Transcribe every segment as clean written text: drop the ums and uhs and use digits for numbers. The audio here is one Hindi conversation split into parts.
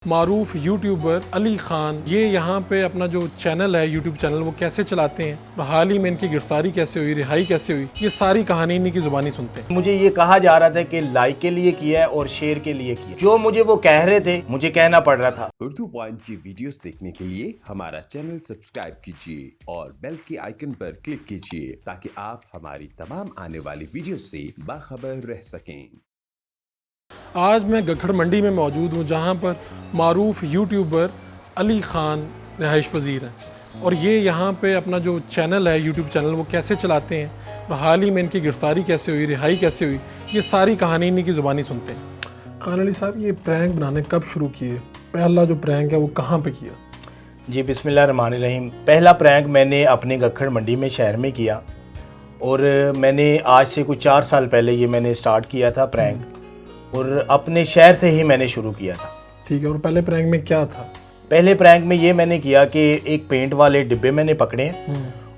मारूफ यूट्यूबर अली खान ये यहाँ पे अपना जो चैनल है यूट्यूब चैनल वो कैसे चलाते हैं और हाल ही में इनकी गिरफ्तारी कैसे हुई, रिहाई कैसे हुई, ये सारी कहानी इन्हीं की जुबानी सुनते हैं। मुझे ये कहा जा रहा था कि लाइक के लिए किया है और शेयर के लिए किया, जो मुझे वो कह रहे थे मुझे कहना पड़ रहा था। उर्दू पॉइंट की वीडियोस देखने के लिए हमारा चैनल सब्सक्राइब कीजिए और बेल के आइकन पर क्लिक कीजिए ताकि आप हमारी तमाम आने वाली वीडियो से बाखबर रह सकें। आज मैं गखड़ मंडी में मौजूद हूँ जहाँ पर मारूफ यूट्यूबर अली खान रिहाइश पजीर हैं और ये यहाँ पे अपना जो चैनल है यूट्यूब चैनल वो कैसे चलाते हैं और हाल ही में इनकी गिरफ्तारी कैसे हुई, रिहाई कैसे हुई, ये सारी कहानी इन्हीं की ज़ुबानी सुनते हैं। खान अली साहब, ये प्रैंक बनाने कब शुरू किए? पहला जो प्रैंक है वो कहाँ पे किया? जी बिस्मिल्लाहिर्रहमानिर्रहीम। पहला प्रैंक मैंने अपने गखड़ मंडी में शहर में किया और मैंने आज से कुछ 4 साल पहले ये मैंने स्टार्ट किया था प्रैंक, और अपने शहर से ही मैंने शुरू किया था। ठीक है, और पहले प्रैंक में क्या था? पहले प्रैंक में ये मैंने किया कि एक पेंट वाले डिब्बे मैंने पकड़े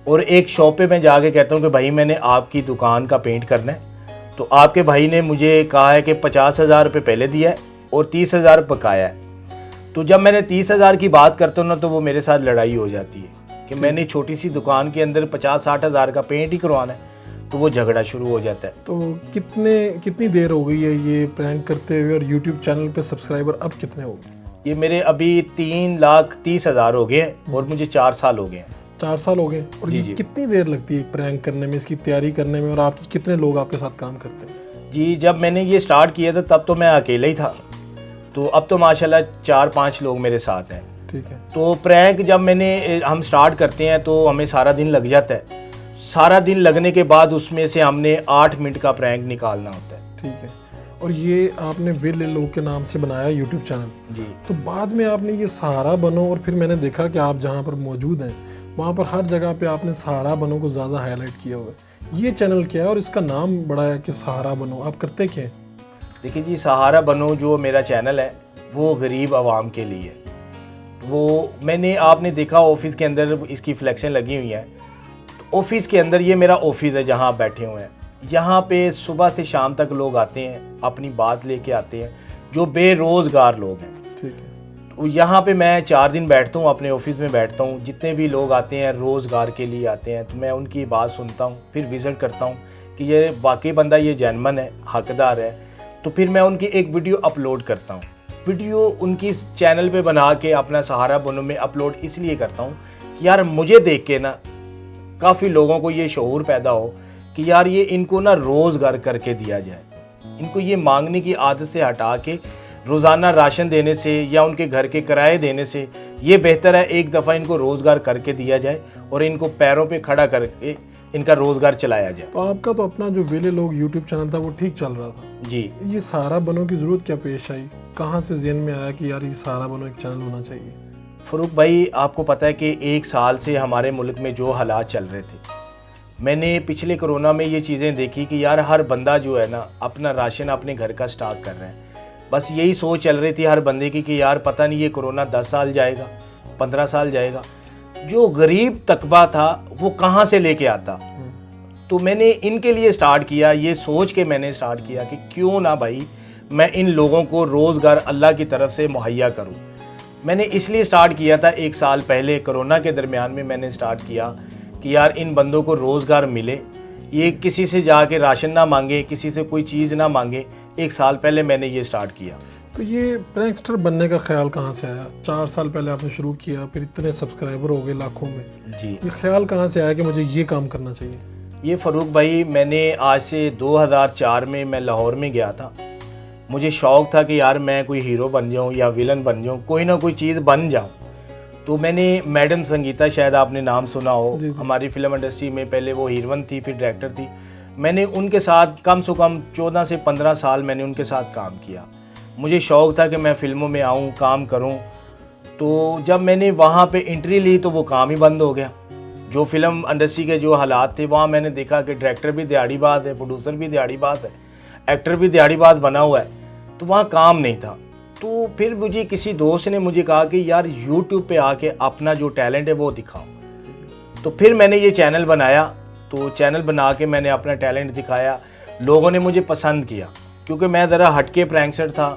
और एक शॉप पे मैं जाके कहता हूँ कि भाई मैंने आपकी दुकान का पेंट करना है। तो आपके भाई ने मुझे कहा है कि 50,000 रुपये पहले दिया है और 30,000 बकाया है। तो जब मैंने 30,000 की बात करता हूँ ना तो वो मेरे साथ लड़ाई हो जाती है कि मैंने छोटी सी दुकान के अंदर 50-60 हज़ार का पेंट ही करवाना है, तो वो झगड़ा शुरू हो जाता है। तो कितनी देर हो गई है ये प्रैंक करते हुए और यूट्यूब चैनल पे सब्सक्राइबर अब कितने हो गए? ये मेरे अभी 3,30,000 हो गए हैं और मुझे 4 साल हो गए हैं। 4 साल हो गए। और ये जी। कितनी देर लगती है प्रैंक करने में, इसकी तैयारी करने में, और आपके कितने लोग आपके साथ काम करते हैं? जी, जब मैंने ये स्टार्ट किया था तब तो मैं अकेला ही था, तो अब तो माशाल्लाह 4-5 लोग मेरे साथ हैं। ठीक है। तो प्रैंक जब हम स्टार्ट करते हैं तो हमें सारा दिन लग जाता है। सारा दिन लगने के बाद उसमें से हमने 8 मिनट का प्रैंक निकालना होता है। ठीक है। और ये आपने विल लोग के नाम से बनाया यूट्यूब चैनल। जी। तो बाद में आपने ये सहारा बनो, और फिर मैंने देखा कि आप जहाँ पर मौजूद हैं वहाँ पर हर जगह पे आपने सहारा बनो को ज़्यादा हाईलाइट किया हुआ है। ये चैनल क्या है और इसका नाम बड़ा है कि सहारा बनो, आप करते क्या हैं? देखिए जी, सहारा बनो जो मेरा चैनल है वो गरीब आवाम के लिए है। वो मैंने आपने देखा ऑफिस के अंदर इसकी फ्लैक्सें लगी हुई हैं। तो ऑफिस के अंदर ये मेरा ऑफिस है जहाँ आप बैठे हुए हैं। यहाँ पे सुबह से शाम तक लोग आते हैं, अपनी बात लेके आते हैं, जो बेरोज़गार लोग हैं। ठीक है। तो यहाँ पे मैं 4 दिन बैठता हूँ, अपने ऑफिस में बैठता हूँ। जितने भी लोग आते हैं रोज़गार के लिए आते हैं तो मैं उनकी बात सुनता हूँ, फिर विज़िट करता हूँ कि ये वाकई बंदा ये जेन्युइन है, हकदार है। तो फिर मैं उनकी एक वीडियो अपलोड करता हूँ। वीडियो उनकी चैनल पे बना के अपना सहारा बनो में अपलोड इसलिए करता हूँ कि यार मुझे देख के ना काफ़ी लोगों को ये शऊर पैदा हो कि यार ये इनको ना रोज़गार करके दिया जाए। इनको ये मांगने की आदत से हटा के रोज़ाना राशन देने से या उनके घर के किराए देने से ये बेहतर है एक दफ़ा इनको रोज़गार करके दिया जाए और इनको पैरों पे खड़ा करके इनका रोज़गार चलाया जाए। तो आपका तो अपना जो विले लोग यूट्यूब चैनल था वो ठीक चल रहा था जी। ये सहारा बनो की ज़रूरत क्या पेश आई? कहाँ से ज़हन में आया कि यार ये सहारा बनो एक चैनल होना चाहिए? फ़रूक भाई, आपको पता है कि 1 साल से हमारे मुल्क में जो हालात चल रहे थे, मैंने पिछले कोरोना में ये चीज़ें देखी कि यार हर बंदा जो है ना अपना राशन अपने घर का स्टॉक कर रहा है। बस यही सोच चल रही थी हर बंदे की कि यार पता नहीं ये कोरोना 10 साल जाएगा, 15 साल जाएगा, जो गरीब तकबा था वो कहाँ से लेके आता। तो मैंने इनके लिए स्टार्ट किया, ये सोच के मैंने स्टार्ट किया कि क्यों ना भाई मैं इन लोगों को रोज़गार अल्लाह की तरफ से मुहैया करूं। मैंने इसलिए स्टार्ट किया था 1 साल पहले कोरोना के दरमियान में मैंने स्टार्ट किया कि यार इन बंदों को रोज़गार मिले, ये किसी से जाके राशन ना मांगे, किसी से कोई चीज़ ना मांगे। 1 साल पहले मैंने ये स्टार्ट किया। तो ये प्रैंकस्टर बनने का ख्याल कहाँ से आया? 4 साल पहले आपने शुरू किया, फिर इतने सब्सक्राइबर हो गए लाखों में। जी। ये ख्याल कहाँ से आया कि मुझे ये काम करना चाहिए? ये फ़रूक भाई, मैंने आज से 2004 में मैं लाहौर में गया था। मुझे शौक़ था कि यार मैं कोई हीरो बन जाऊँ या विलन बन जाऊँ, कोई ना कोई चीज़ बन जाऊँ। तो मैंने मैडम संगीता, शायद आपने नाम सुना हो, हमारी फिल्म इंडस्ट्री में पहले वो हीरोइन थी फिर डायरेक्टर थी। मैंने उनके साथ कम से कम 14 से 15 साल मैंने उनके साथ काम किया। मुझे शौक़ था कि मैं फ़िल्मों में आऊँ, काम करूँ। तो जब मैंने वहाँ पे एंट्री ली तो वो काम ही बंद हो गया। जो फिल्म इंडस्ट्री के जो हालात थे वहाँ मैंने देखा कि डायरेक्टर भी दिहाड़ीबाज है, प्रोड्यूसर भी दिहाड़ीबाज है, एक्टर भी दिहाड़ीबाज बना हुआ है, तो वहाँ काम नहीं था। तो फिर मुझे किसी दोस्त ने मुझे कहा कि यार यूट्यूब पे आके अपना जो टैलेंट है वो दिखाओ। तो फिर मैंने ये चैनल बनाया। तो चैनल बना के मैंने अपना टैलेंट दिखाया, लोगों ने मुझे पसंद किया क्योंकि मैं ज़रा हटके प्रैंकस्टर था।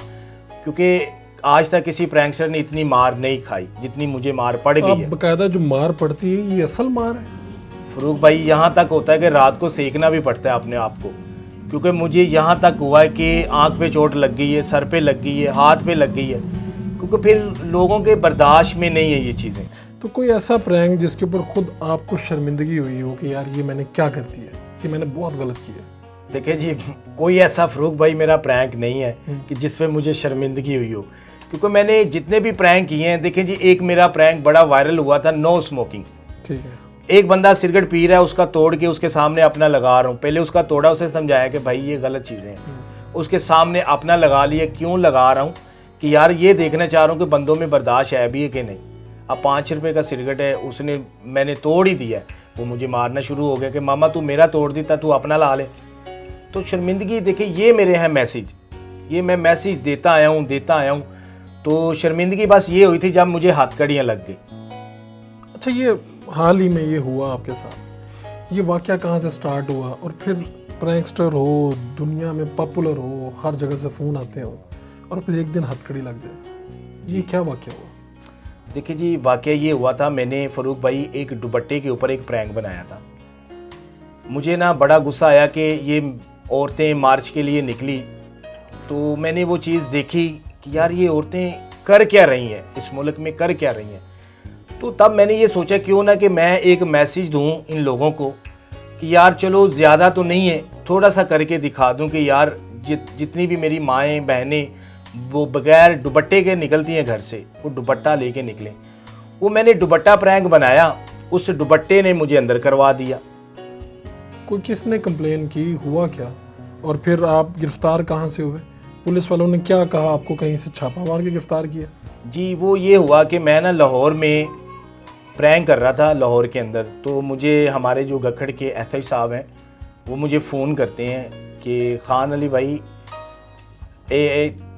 क्योंकि आज तक किसी प्रैंकस्टर ने इतनी मार नहीं खाई जितनी मुझे मार पड़ गई अब है। बकायदा जो मार पड़ती है ये असल मार है? फरूक भाई यहाँ तक होता है कि रात को सेकना भी पड़ता है अपने आप को, क्योंकि मुझे यहाँ तक हुआ है कि आंख पे चोट लग गई है, सर पे लग गई है, हाथ पे लग गई है, क्योंकि फिर लोगों के बर्दाश्त में नहीं है ये चीज़ें। तो कोई ऐसा प्रैंक जिसके ऊपर खुद आपको शर्मिंदगी हुई हो कि यार ये मैंने क्या कर दिया, ये मैंने बहुत गलत किया? देखिए जी, कोई ऐसा फरूक भाई मेरा प्रैंक नहीं है कि जिस पे मुझे शर्मिंदगी हुई हो, क्योंकि मैंने जितने भी प्रैंक किए हैं, देखिए जी, एक मेरा प्रैंक बड़ा वायरल हुआ था, नो स्मोकिंग। ठीक है। एक बंदा सिगरेट पी रहा है, उसका तोड़ के उसके सामने अपना लगा रहा हूँ। पहले उसका तोड़ा, उसे समझाया कि भाई ये गलत चीज़ें हैं, उसके सामने अपना लगा लिया। क्यों लगा रहा हूँ कि यार ये देखना चाह रहा हूँ कि बंदों में बर्दाश्त है भी है कि नहीं। अब 5 रुपए का सिगरेट है, उसने मैंने तोड़ ही दिया है, वो मुझे मारना शुरू हो गया कि मामा तू मेरा तोड़ देता, तू अपना ला ले। तो शर्मिंदगी, देखिए ये मेरे हैं मैसेज, ये मैं मैसेज देता आया हूँ। तो शर्मिंदगी बस ये हुई थी जब मुझे हथकड़ियाँ लग गई। अच्छा, ये हाल ही में ये हुआ आपके साथ, ये वाकया कहाँ से स्टार्ट हुआ और फिर प्रैंकस्टर हो, दुनिया में पॉपुलर हो, हर जगह से फ़ोन आते हो और फिर एक दिन हथकड़ी लग जाए, ये क्या वाकया हुआ? देखिए जी, वाकया ये हुआ था, मैंने फरूक भाई एक दुपट्टे के ऊपर एक प्रैंक बनाया था। मुझे ना बड़ा गुस्सा आया कि ये औरतें मार्च के लिए निकली, तो मैंने वो चीज़ देखी कि यार ये औरतें कर क्या रही हैं, इस मुल्क में कर क्या रही हैं। तो तब मैंने ये सोचा क्यों ना कि मैं एक मैसेज दूं इन लोगों को कि यार चलो ज़्यादा तो नहीं है, थोड़ा सा करके दिखा दूं कि यार जितनी भी मेरी माएँ बहनें वो बगैर दुपट्टे के निकलती हैं घर से, वो दुपट्टा लेके निकलें। वो मैंने दुपट्टा प्रैंक बनाया, उस दुपट्टे ने मुझे अंदर करवा दिया। कोई किसने कंप्लेन की, हुआ क्या? और फिर आप गिरफ्तार कहाँ से हुए? पुलिस वालों ने क्या कहा आपको, कहीं से छापा मार के गिरफ्तार किया? जी, वो ये हुआ कि मैं ना लाहौर में प्रैंक कर रहा था, लाहौर के अंदर। तो मुझे हमारे जो गखड़ के एसआई साहब हैं वो मुझे फ़ोन करते हैं कि खान अली भाई,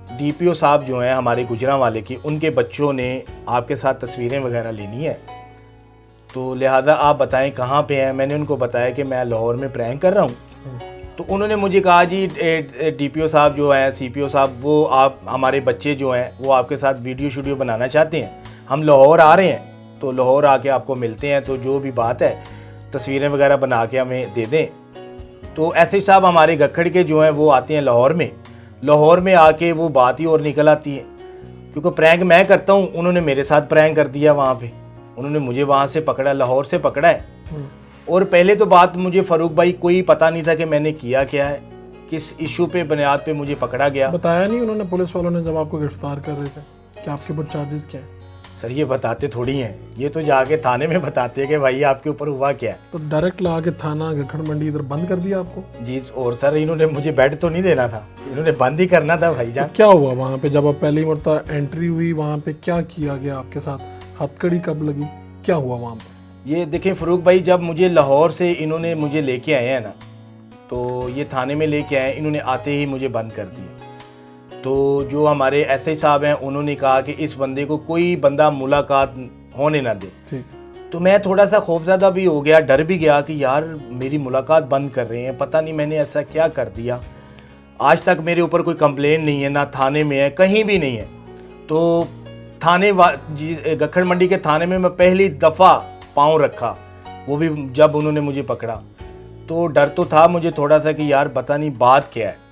डीपीओ साहब जो हैं हमारे गुजरांवाले की, उनके बच्चों ने आपके साथ तस्वीरें वगैरह लेनी है, तो लिहाजा आप बताएं कहाँ पे हैं। मैंने उनको बताया कि मैं लाहौर में प्रैंक कर रहा हूँ। तो उन्होंने मुझे कहा जी डीपीओ साहब जो हैं, सीपीओ साहब, वो आप हमारे बच्चे जो हैं वो आपके साथ वीडियो बनाना चाहते हैं, हम लाहौर आ रहे हैं, तो लाहौर आके आपको मिलते हैं, तो जो भी बात है तस्वीरें वगैरह बना के हमें दे दें। तो एसआई साहब हमारे गखड़ के जो हैं वो आते हैं लाहौर में आके वो बात ही और निकल आती है, क्योंकि प्रैंक मैं करता हूँ, उन्होंने मेरे साथ प्रैंक कर दिया वहाँ पे, उन्होंने मुझे वहाँ से पकड़ा, लाहौर से पकड़ा है। और पहले तो बात मुझे फरूक भाई कोई पता नहीं था कि मैंने किया क्या है, किस इशू पे बुनियाद पे मुझे पकड़ा गया। बताया नहीं उन्होंने, पुलिस वालों ने, जब आपको गिरफ्तार कर रहे थे कि आपके ऊपर चार्जेस क्या है? सर ये बताते थोड़ी हैं, ये तो जाके थाने में बताते हैं कि भाई आपके ऊपर हुआ क्या है। तो डायरेक्ट ला के थाना गखड़ मंडी इधर बंद कर दिया आपको? जी, और सर इन्होंने मुझे बेड तो नहीं देना था, इन्होंने बंद ही करना था भाईजान। तो क्या हुआ वहाँ पे जब आप पहली मरतबा एंट्री हुई, वहाँ पे क्या किया गया आपके साथ? हथकड़ी कब लगी, क्या हुआ वहाँ पे? ये देखें फरूक भाई, जब मुझे लाहौर से इन्होंने मुझे लेके आए हैं ना, तो ये थाने में लेके आए, इन्होंने आते ही मुझे बंद कर दिया। तो जो हमारे एसआई साहब हैं उन्होंने कहा कि इस बंदे को कोई बंदा मुलाकात होने ना दे। ठीक। तो मैं थोड़ा सा खौफज़दा भी हो गया, डर भी गया कि यार मेरी मुलाकात बंद कर रहे हैं, पता नहीं मैंने ऐसा क्या कर दिया। आज तक मेरे ऊपर कोई कंप्लेन नहीं है, ना थाने में है, कहीं भी नहीं है। तो थाने गखड़ मंडी के थाने में मैं पहली दफ़ा पाँव रखा, वो भी जब उन्होंने मुझे पकड़ा। तो डर तो था मुझे थोड़ा सा कि यार पता नहीं बात क्या है।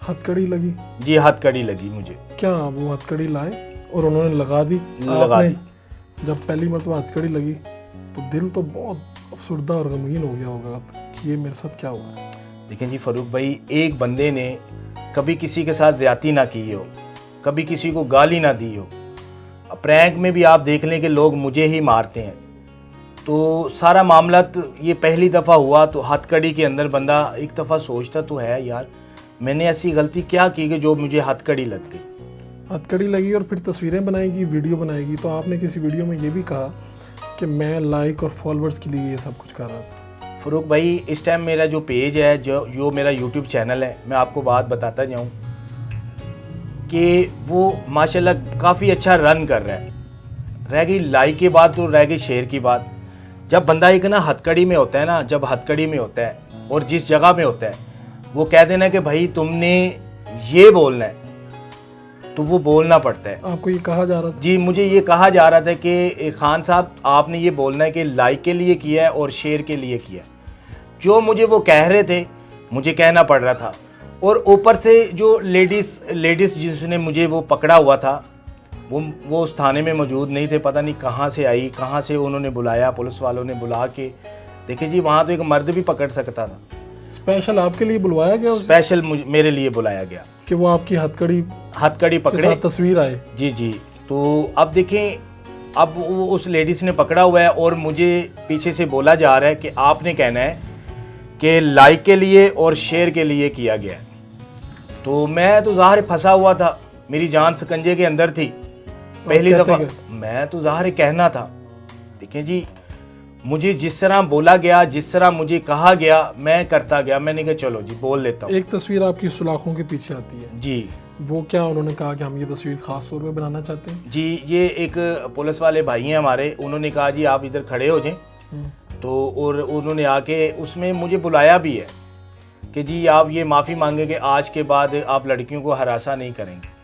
हथकड़ी लगी? जी, हथकड़ी लगी मुझे। क्या वो हथकड़ी लाए और उन्होंने लगा दी? लगा दी। जब पहली मरतबा हथकड़ी लगी तो दिल तो बहुत अफसुर्दा और गमगीन हो गया होगा कि ये मेरे साथ क्या हुआ। देखें जी फरूक भाई, एक बंदे ने कभी किसी के साथ ज़्यादती ना की हो, कभी किसी को गाली ना दी हो। प्रैंक में भी आप देख लें कि लोग मुझे ही मारते हैं। तो सारा मामला तो ये पहली दफ़ा हुआ, तो हथकड़ी के अंदर बंदा एक दफ़ा सोचता तो है यार मैंने ऐसी गलती क्या की कि जो मुझे हथकड़ी लग गई। हथकड़ी लगी और फिर तस्वीरें बनाएगी, वीडियो बनाएगी। तो आपने किसी वीडियो में ये भी कहा कि मैं लाइक और फॉलोअर्स के लिए ये सब कुछ कर रहा था। फरूक भाई, इस टाइम मेरा जो पेज है, जो मेरा यूट्यूब चैनल है, मैं आपको बात बताता जाऊँ कि वो माशाल्लाह काफ़ी अच्छा रन कर रहा है। रह गई लाइक की बात, तो रह गई शेयर की बात। जब बंदा एक ना हथकड़ी में होता है ना, जब हथकड़ी में होता है और जिस जगह में होता है, वो कह देना कि भाई तुमने ये बोलना है, तो वो बोलना पड़ता है। आपको ये कहा जा रहा था? जी, मुझे ये कहा जा रहा था कि खान साहब आपने ये बोलना है कि लाइक के लिए किया है और शेयर के लिए किया है। जो मुझे वो कह रहे थे मुझे कहना पड़ रहा था। और ऊपर से जो लेडीज़ जिसने मुझे वो पकड़ा हुआ था वो उस थाने में मौजूद नहीं थे, पता नहीं कहाँ से आई, कहाँ से उन्होंने बुलाया, पुलिस वालों ने बुला के। देखिए जी, वहाँ तो एक मर्द भी पकड़ सकता था। स्पेशल आपके लिए बुलवाया गया उसे? स्पेशल मेरे लिए बुलाया गया कि वो आपकी हथकड़ी पकड़े, तस्वीर आए। जी जी। तो अब देखें, अब वो उस लेडीज़ ने पकड़ा हुआ है और मुझे पीछे से बोला जा रहा है कि आपने कहना है कि लाइक के लिए और शेयर के लिए किया गया है। तो मैं तो ज़ाहिर फंसा हुआ था, मेरी जान शिकंजे के अंदर थी। पहली दफ़ा मैं तो ज़ाहिर कहना था। देखें जी, मुझे जिस तरह बोला गया, जिस तरह मुझे कहा गया, मैं करता गया। मैंने कहा चलो जी बोल लेता हूँ। एक तस्वीर आपकी सुलाखों के पीछे आती है जी, वो क्या उन्होंने कहा कि हम ये तस्वीर खास तौर पे बनाना चाहते हैं? जी, ये एक पुलिस वाले भाई हैं हमारे, उन्होंने कहा जी आप इधर खड़े हो जाएं। तो और उन्होंने आके उसमें मुझे बुलाया भी है कि जी आप ये माफ़ी मांगेंगे, आज के बाद आप लड़कियों को हरासा नहीं करेंगे।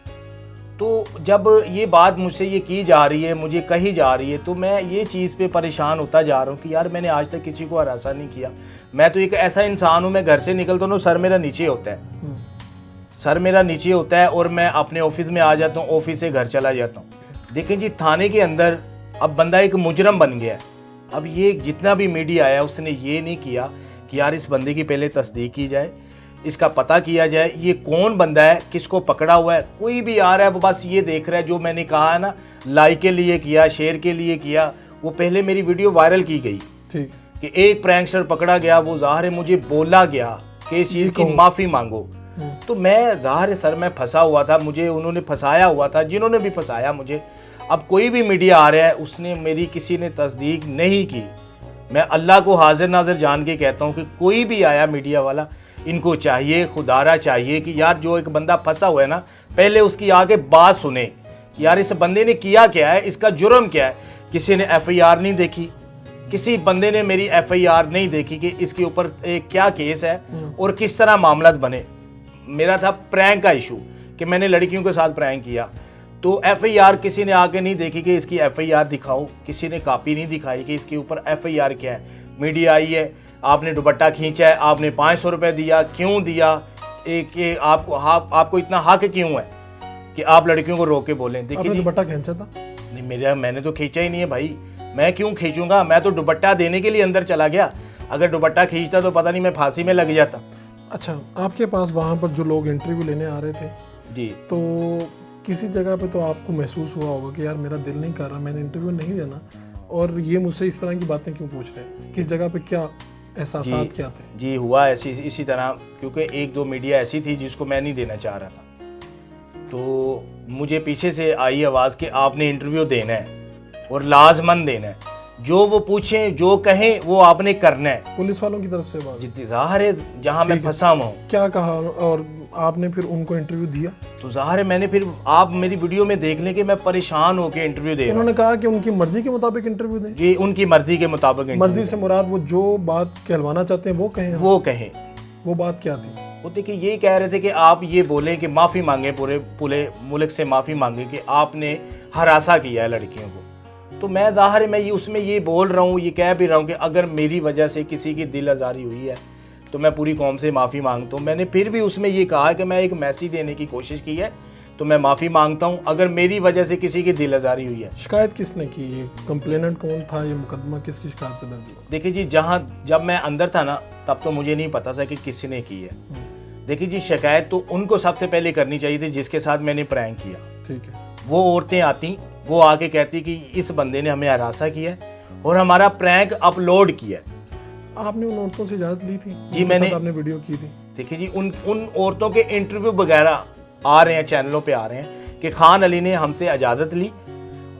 तो जब ये बात मुझसे ये की जा रही है, मुझे कही जा रही है, तो मैं ये चीज़ पे परेशान होता जा रहा हूँ कि यार मैंने आज तक किसी को हरासा नहीं किया। मैं तो एक ऐसा इंसान हूँ, मैं घर से निकलता हूँ सर मेरा नीचे होता है, सर मेरा नीचे होता है और मैं अपने ऑफिस में आ जाता हूँ, ऑफिस से घर चला जाता हूँ। देखें जी, थाने के अंदर अब बंदा एक मुजरम बन गया है। अब ये जितना भी मीडिया आया उसने ये नहीं किया कि यार इस बंदे की पहले तस्दीक की जाए, इसका पता किया जाए, ये कौन बंदा है, किसको पकड़ा हुआ है। कोई भी आ रहा है वो बस ये देख रहा है, जो मैंने कहा है ना, लाइक के लिए किया, शेयर के लिए किया। वो पहले मेरी वीडियो वायरल की गई ठीक कि एक प्रैंकस्टर पकड़ा गया, वो ज़ाहिर है मुझे बोला गया कि इस चीज़ की माफ़ी मांगो। तो मैं ज़ाहिर सर मैं फंसा हुआ था, मुझे उन्होंने फंसाया हुआ था, जिन्होंने भी फंसाया मुझे। अब कोई भी मीडिया आ रहा है, उसने मेरी किसी ने तस्दीक नहीं की। मैं अल्लाह को हाजिर नाजिर जान के कहता हूँ कि कोई भी आया मीडिया वाला, इनको चाहिए, खुदारा चाहिए कि यार जो एक बंदा फंसा हुआ है ना, पहले उसकी आगे बात सुने कि यार इस बंदे ने किया क्या है, इसका जुर्म क्या है। किसी ने FIR नहीं देखी, किसी बंदे ने मेरी FIR नहीं देखी कि इसके ऊपर क्या केस है और किस तरह मामला बने। मेरा था प्रैंक का इशू कि मैंने लड़कियों के साथ प्रैंक किया, तो FIR किसी ने आके नहीं देखी कि इसकी FIR दिखाओ, किसी ने कॉपी नहीं दिखाई कि इसके ऊपर FIR क्या है। मीडिया आई है, आपने दुपट्टा खींचा है, आपने 500 रुपये दिया, क्यों दिया, कि आपको इतना हक क्यों है कि आप लड़कियों को रोक के बोलें। देखिए दुपट्टा खींचा था? नहीं, मैंने तो खींचा ही नहीं है भाई, मैं क्यों खींचूंगा। मैं तो दुपट्टा देने के लिए अंदर चला गया, अगर दुपट्टा खींचता तो पता नहीं मैं फांसी में लग जाता। अच्छा, आपके पास वहाँ पर जो लोग इंटरव्यू लेने आ रहे थे जी, तो किसी जगह पे तो आपको महसूस हुआ होगा कि यार मेरा दिल नहीं कर रहा, मैंने इंटरव्यू नहीं देना, और ये मुझसे इस तरह की बातें क्यों पूछ रहे हैं? किस जगह पे क्या एहसासात क्या थे? जी हुआ इसी तरह, क्योंकि एक दो मीडिया ऐसी थी जिसको मैं नहीं देना चाह रहा था। तो मुझे पीछे से आई आवाज़ कि आपने इंटरव्यू देना है और लाजमन देना है, जो वो पूछें जो कहें वो आपने करना है। पुलिस वालों की तरफ से बात? जितनी ज़ाहिर है जहाँ मैं फंसा हुआ हूँ। क्या कहा और आपने फिर उनको इंटरव्यू दिया? तो ज़ाहिर है मैंने फिर, आप मेरी वीडियो में देख लें कि मैं परेशान होकर इंटरव्यू दे रहा हूं। उन्होंने कहा कि उनकी मर्जी के मुताबिक इंटरव्यू दें? जी, उनकी मर्जी के मुताबिक। मर्जी से मुराद वो जो बात कहलवाना चाहते हैं वो कहें? वो कहें। वो बात क्या थी? वो देखिए ये कह रहे थे कि आप ये बोलें कि माफ़ी मांगे, पूरे मुल्क से माफ़ी मांगे कि आपने हरासा किया है लड़कियों को। तो मैं ज़ाहिर मैं उसमें ये बोल रहा हूँ, ये कह भी रहा हूँ कि अगर मेरी वजह से किसी की दिल आज़ारी हुई है तो मैं पूरी कौम से माफ़ी मांगता हूँ। मैंने फिर भी उसमें ये कहा कि मैं एक मैसेज देने की कोशिश की है, तो मैं माफ़ी मांगता हूँ अगर मेरी वजह से किसी की दिल आज़ारी हुई है। शिकायत किसने की? ये कंप्लेनेंट कौन था? ये मुकदमा किसकी शिकायत पे दर्ज हुआ? देखिए जी, जब मैं अंदर था ना, तब तो मुझे नहीं पता था कि किसने की है। देखिए जी, शिकायत तो उनको सबसे पहले करनी चाहिए थी जिसके साथ मैंने प्रैंक किया। ठीक है। वो औरतें आती, वो आके कहती कि इस बंदे ने हमें हरासा किया है और हमारा प्रैंक अपलोड किया है। आपने उन औरतों से इजाज़त ली थी? जी मैंने। आपने वीडियो की थी? देखिए जी, उन औरतों के इंटरव्यू वगैरह आ रहे हैं, चैनलों पे आ रहे हैं कि खान अली ने हमसे इजाज़त ली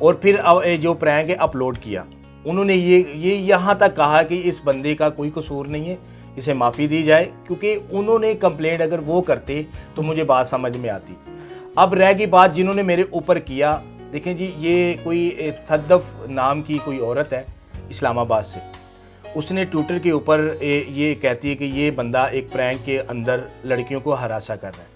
और फिर जो प्रैंक है अपलोड किया। उन्होंने ये यहाँ तक कहा कि इस बंदे का कोई कसूर नहीं है, इसे माफ़ी दी जाए, क्योंकि उन्होंने कंप्लेंट अगर वो करते तो मुझे बात समझ में आती। अब रह गई बात जिन्होंने मेरे ऊपर किया। देखें जी, ये कोई सद्दफ नाम की कोई औरत है इस्लामाबाद से, उसने ट्विटर के ऊपर ये कहती है कि ये बंदा एक प्रैंक के अंदर लड़कियों को हरासा कर रहा है।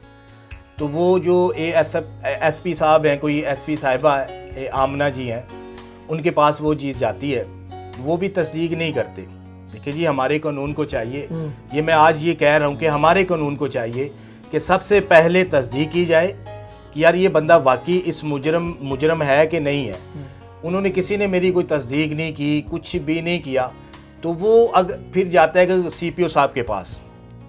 तो वो जो एसपी साहब हैं, कोई एसपी साहिबा है, आमना जी हैं, उनके पास वो चीज़ जाती है, वो भी तस्दीक नहीं करते। देखिए जी, हमारे कानून को चाहिए, ये मैं आज ये कह रहा हूँ कि हमारे कानून को चाहिए कि सबसे पहले तस्दीक की जाए कि यार ये बंदा वाकई इस मुजरम है कि नहीं है। उन्होंने, किसी ने मेरी कोई तस्दीक नहीं की, कुछ भी नहीं किया, तो वो फिर जाता है कि सीपीओ साहब के पास,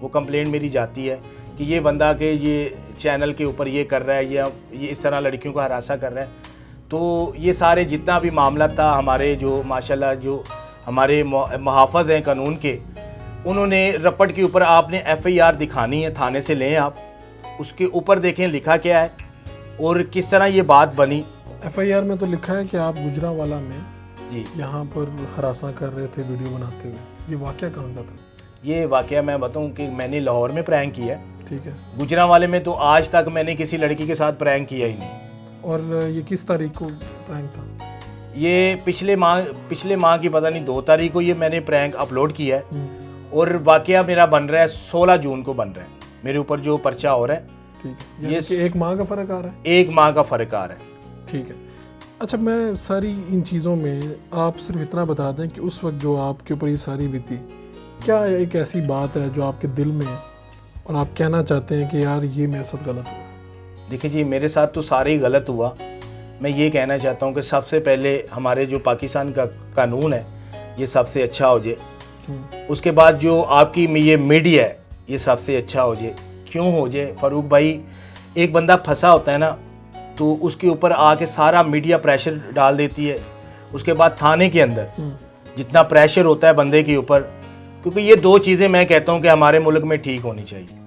वो कंप्लेंट मेरी जाती है कि ये बंदा के ये चैनल के ऊपर ये कर रहा है, या ये इस तरह लड़कियों को हरासा कर रहा है। तो ये सारे जितना भी मामला था, हमारे जो माशाल्लाह जो हमारे मुहाफ़िज़ हैं कानून के, उन्होंने रपट के ऊपर आपने FIR दिखानी है, थाने से लें आप, उसके ऊपर देखें लिखा क्या है और किस तरह ये बात बनी। FIR में तो लिखा है कि आप गुजरांवाला में जी यहाँ पर हरासा कर रहे थे वीडियो बनाते हुए। ये वाक़या कहाँ का था? ये वाक़या मैं बताऊँ कि मैंने लाहौर में प्रैंक किया है। ठीक है। गुजरांवाले में तो आज तक मैंने किसी लड़की के साथ प्रैंक किया ही नहीं। और ये किस तारीख को प्रैंक था? ये पिछले माह की पता नहीं 2 तारीख को ये मैंने प्रैंक अपलोड किया है, और वाक़या मेरा बन रहा है 16 जून को बन रहा है, मेरे ऊपर जो पर्चा हो रहा है। ठीक है, ये कि 1 माह का फ़र्क आ रहा है? 1 माह का फ़र्क आ रहा है। ठीक है। अच्छा, मैं सारी इन चीज़ों में आप सिर्फ इतना बता दें कि उस वक्त जो आपके ऊपर ये सारी बीती, क्या एक ऐसी बात है जो आपके दिल में है और आप कहना चाहते हैं कि यार ये मेरे साथ गलत हुआ? देखिए जी, मेरे साथ तो सारे ही गलत हुआ। मैं ये कहना चाहता हूँ कि सबसे पहले हमारे जो पाकिस्तान का कानून है ये सबसे अच्छा हो जाए, उसके बाद जो आपकी ये मीडिया है ये सबसे अच्छा हो जाए। क्यों हो जाए फ़ारूक भाई, एक बंदा फंसा होता है ना, तो उसके ऊपर आके सारा मीडिया प्रेशर डाल देती है। उसके बाद थाने के अंदर जितना प्रेशर होता है बंदे के ऊपर, क्योंकि ये 2 चीज़ें मैं कहता हूँ कि हमारे मुल्क में ठीक होनी चाहिए।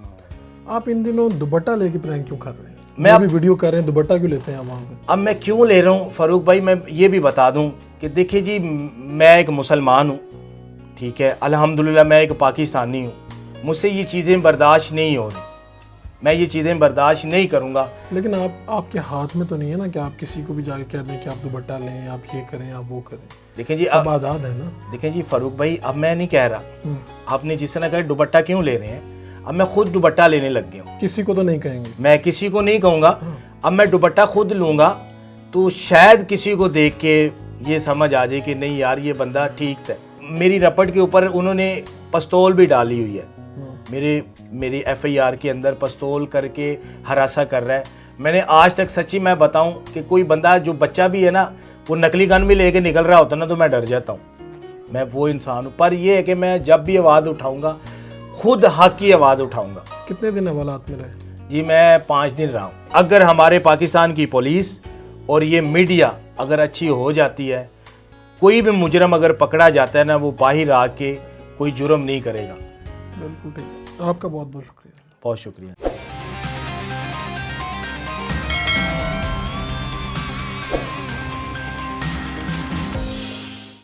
आप इन दिनों दुपट्टा लेके प्रैंक क्यों कर रहे हैं? मैं अभी वीडियो कर रहे हैं, दुपट्टा क्यों लेते हैं वहाँ पे? अब मैं क्यों ले रहा हूँ फ़ारूक भाई, मैं ये भी बता दूँ कि देखिए जी, मैं एक मुसलमान हूँ, ठीक है, अल्हम्दुलिल्लाह मैं एक पाकिस्तानी हूँ, मुझसे ये चीज़ें बर्दाश्त नहीं हो रही, मैं ये चीज़ें बर्दाश्त नहीं करूँगा। लेकिन आपके हाथ में तो नहीं है ना कि आप किसी को भी जाके कह दें कि आप दुपट्टा लें, आप ये करें, आप वो करें। देखें जी, सब आज़ाद है ना। देखें जी फ़ारूक भाई, अब मैं नहीं कह रहा, आपने जिस तरह कहा दुपट्टा क्यों ले रहे हैं, अब मैं खुद दुपट्टा लेने लग गया हूँ। किसी को तो नहीं कहेंगे? मैं किसी को नहीं कहूँगा। अब मैं दुपट्टा खुद लूँगा तो शायद किसी को देख के ये समझ आ जाए कि नहीं यार ये बंदा ठीक था। मेरी रपट के ऊपर उन्होंने पिस्तौल भी डाली हुई है, मेरी FIR के अंदर पिस्तौल करके हरासा कर रहा है। मैंने आज तक सच्ची मैं बताऊं कि कोई बंदा जो बच्चा भी है ना, वो नकली गन भी लेके निकल रहा होता ना, तो मैं डर जाता हूं। मैं वो इंसान हूं, पर ये है कि मैं जब भी आवाज़ उठाऊंगा खुद हक की आवाज़ उठाऊंगा। कितने दिन हवालात में रहे? जी मैं 5 दिन रहा हूँ। अगर हमारे पाकिस्तान की पुलिस और ये मीडिया अगर अच्छी हो जाती है, कोई भी मुजरम अगर पकड़ा जाता है ना, वो बाहर आके कोई जुर्म नहीं करेगा। बिल्कुल ठीक है। आपका बहुत बहुत शुक्रिया। बहुत शुक्रिया।